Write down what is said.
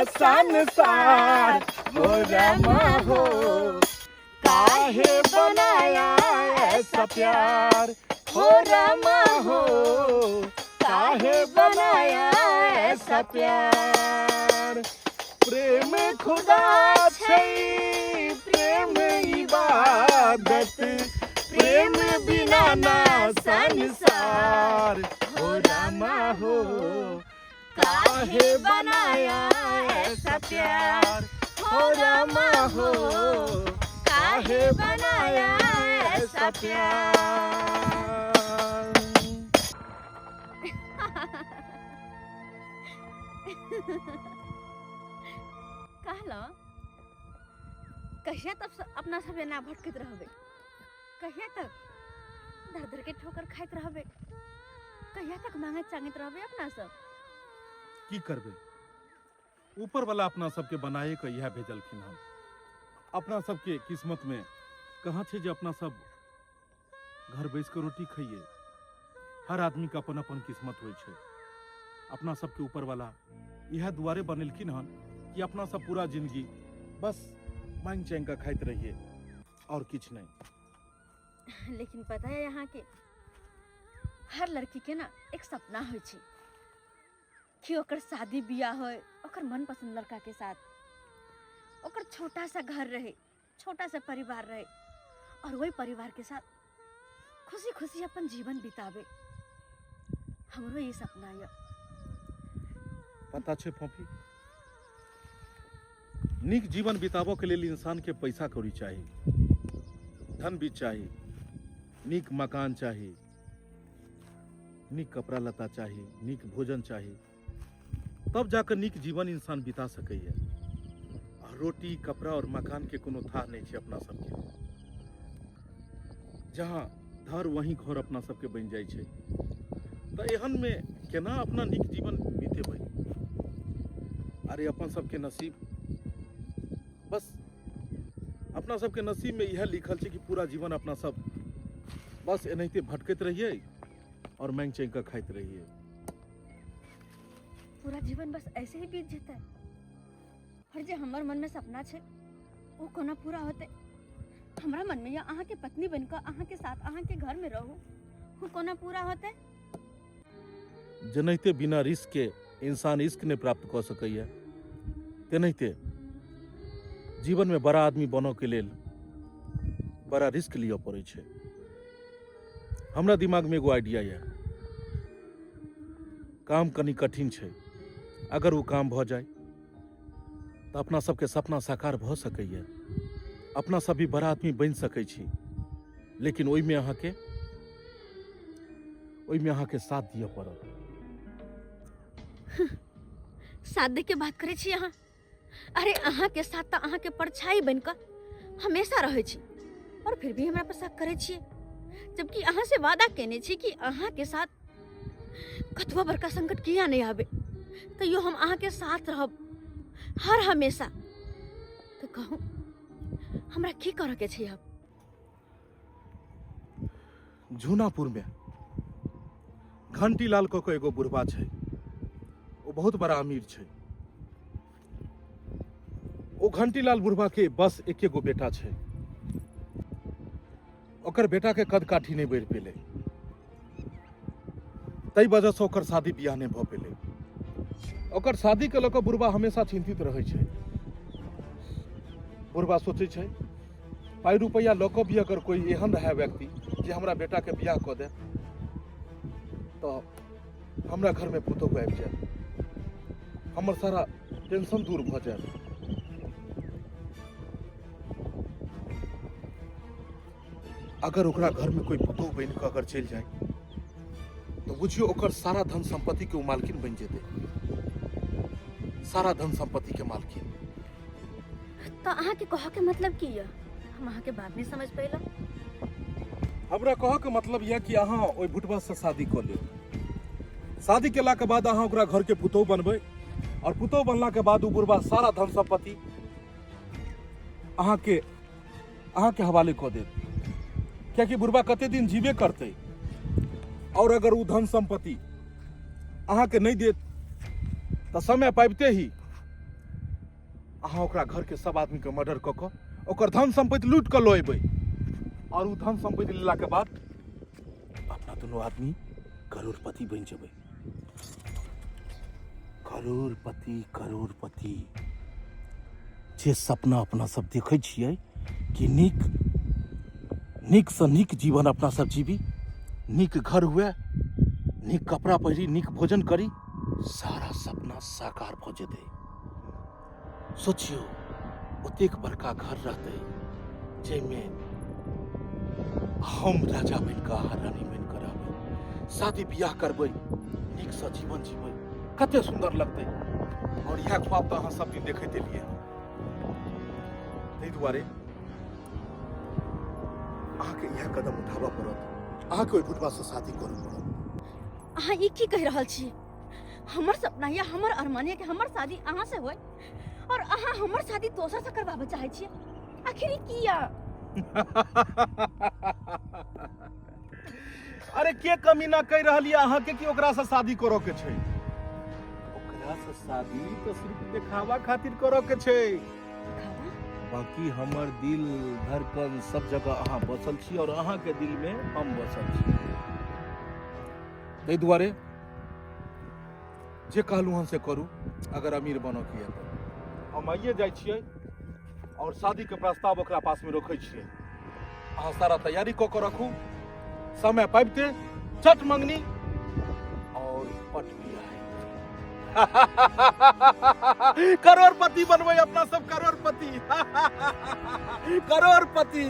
संसार हो रामा हो, काहे बनाया ऐसा प्यार हो रामा हो, काहे बनाया ऐसा प्यार। प्रेम खुदा छै, प्रेम इबादत, प्रेम बिना ना संसार हो रामा हो, काहे बनाया ऐसा प्यार हो रामा हो, काहे बनाया ऐसा प्यार। कहलो कहिया तब अपना सब ना भटकत रहबे, कहिया तक दर दर के ठोकर खाइत रहबे, कहिया तक मांगत चांगत रहबे अपना सब। की करबे, ऊपर वाला अपना सबके बनाए के यह भेजलखिन हम। अपना सबके किस्मत में कहाँ छे जे अपना सब घर बैस के रोटी खाइए। हर आदमी का अपन अपन किस्मत होय छे। अपना सबके ऊपर वाला यह दुआरे बनेलखिन हन कि अपना सब पूरा जिंदगी बस मांग चैंग का खाइत रहिए और कुछ नहीं। लेकिन पता है यहाँ के हर लड़की के ना एक सपना होय छे कि ओकर शादी बियाह होय, ओकर मनपसंद लड़का के साथ, ओकर छोटा सा घर रहे, छोटा सा परिवार रहे और वही परिवार के साथ खुशी खुशी अपन जीवन बितावे। हमरो ये सपना है। पता छे फोफी, निक जीवन बिताबो के लिए इंसान के पैसा कौड़ी चाहिए, धन भी चाहिए, निक मकान चाहिए, निक कपड़ा लता चाहिए, निक भोजन चाहिए, तब जाकर निक जीवन इंसान बिता सके। और रोटी कपड़ा और मकान के कोनो था नहीं छे अपना सबके। जहाँ धर वहीं घर अपना सबके बन जाए छे। तो एहन में केना अपना निक जीवन बीतेबै। अरे अपन सबके नसीब, बस अपना सबके नसीब में यह लिखल छे कि पूरा जीवन अपना सब बस एनाहिते भटकत रहिए और मांग चैंग का खाइत रहिए। पूरा जीवन बस ऐसे ही बीत जाता है। और जे हमार मन में सपना छे वो कोना पूरा होते। हमरा मन में या अहाँ के पत्नी बनकर अहाँ के साथ अहाँ के घर में रहूं, वो कोना पूरा होते। जनैते बिना रिस्क के इंसान इश्क ने प्राप्त कर सकैया, तेनाहिते जीवन में बड़ा आदमी बनो के लेल बड़ा रिस्क लियो पड़े छे। हमरा दिमाग में एगो आइडिया है। काम कनी कठिन छे, अगर वो काम भ जाए तो अपना सबके सपना साकार भ सकैया। अपना सब भी बड़ा आदमी बन सकै छी, लेकिन ओई में अहाँ के साथ दिया पड़त। साथ दे के बात करे छी अहाँ। अरे अहाँ के साथ तो अहाँ के परछाई बनकर हमेशा रहे छी और फिर भी हमरा पर शक करे छी, जबकि अहाँ से वादा केने छी कि अहाँ के साथ कतबो बड़का संकट किया नहीं आवे तो यो हम अहाँ के साथ रहब हर हमेशा। तो कहूँ हमरा की करे के छै अब। झूनापुर में घंटी लाल को एगो बुढ़वा छै, वो बहुत बड़ा अमीर छै। वो घंटी लाल बुढ़वा के बस एके गो बेटा छै। ओकर बेटा के कद काठी नहीं बढ़ पेले, तई वजह से ओकर शादी बियाह नहीं भ पेले। ओकर शादी के लक बुढ़वा हमेशा चिंतित रहे छै। बुढ़वा सोचे छै पाई रुपया लक भी अगर कोई एहन रहे व्यक्ति जे हमरा बेटा के बियाह क दे तो हमरा घर में पुतोह आबि जाए, हमर सारा टेंशन दूर भ जाए। अगर ओकरा घर में कोई पुतोह बन के अगर चल जाए तो बुझियो ओकर सारा धन संपत्ति के मालकिन बन जेते, सारा धन संपत्ति के मालकिन। तो अहाँ के कह के मतलब की है? हम अहाँ के बात नहीं समझ पैला। हमरा कह के मतलब यह कि अहाँ ओई बुढ़वा से शादी कर ले। शादी केला के बाद अहाँ ओकरा घर के पुतोह बनबै और पुतोह बनला के बाद उ बुढ़वा सारा धन संपत्ति अहाँ के हवाले क देत। क्या कि बुढ़वा कते दिन जीवे करते और अगर उ धन संपत्ति अहाँ के नहीं देत तो समय पाबते ही अहाँ ओकरा घर के सब आदमी के मर्डर कऽ कऽ ओकर धन संपत्ति लूट कऽ लऽ अयबै और उ धन संपत्ति लेला के बाद अपना दोनों आदमी करोड़पति बन जेबै। करोड़पति करोड़पति जे सपना अपना सब देखै छियै कि नीक से नीक जीवन अपना सब जीवी, नीक घर हुए, नीक कपड़ा पहिरी, नीक भोजन करी, सारा सपना साकार भऽ जेतै। सोचियो ओतेक बड़का घर रहतै जाहिमे हम राजा बन कऽ अहाँ रानी बन कऽ रहबै, शादी बियाह करबै, नीक से जीवन जीबै, कते सुंदर लगतै। और यह ख्वाब तो अहाँ सब दिन देखैत एलियै। ताहि दुआरे अहाँके यह कदम उठाबऽ पड़त, अहाँके ओहि बुढ़वा से शादी करऽ पड़त। अहाँ ई की कहि रहल छी? हमर सपना या हमर अरमान है कि हमर शादी अहाँ से होय और अहाँ हमर शादी दोसर से करवाबे चाहे छियै। आखिर ई किया? अरे के कमी ना कहि रहल यऽ अहाँके कि ओकरा से शादी करऽ के छै? ओकरा से शादी तो सिर्फ दिखावा खातिर करऽ के छै। दिखावा? बाकी हमर दिल धड़कन सब जगह अहाँ बसल छी और अहाँ के दिल में हम बसल छी। ताहि दुआरे जे कहलू हन से करू। अगर अमीर बनऽ के यऽ तो हम आइए जाइ छियै और शादी के प्रस्ताव ओकरा पास में रखै छियै। अहाँ सारा तैयारी कऽ के रखू, समय पाबिते छठ मंगनी और पट बियाह। करोड़पति बनबै अपना सब, करोड़पति। करोड़पति।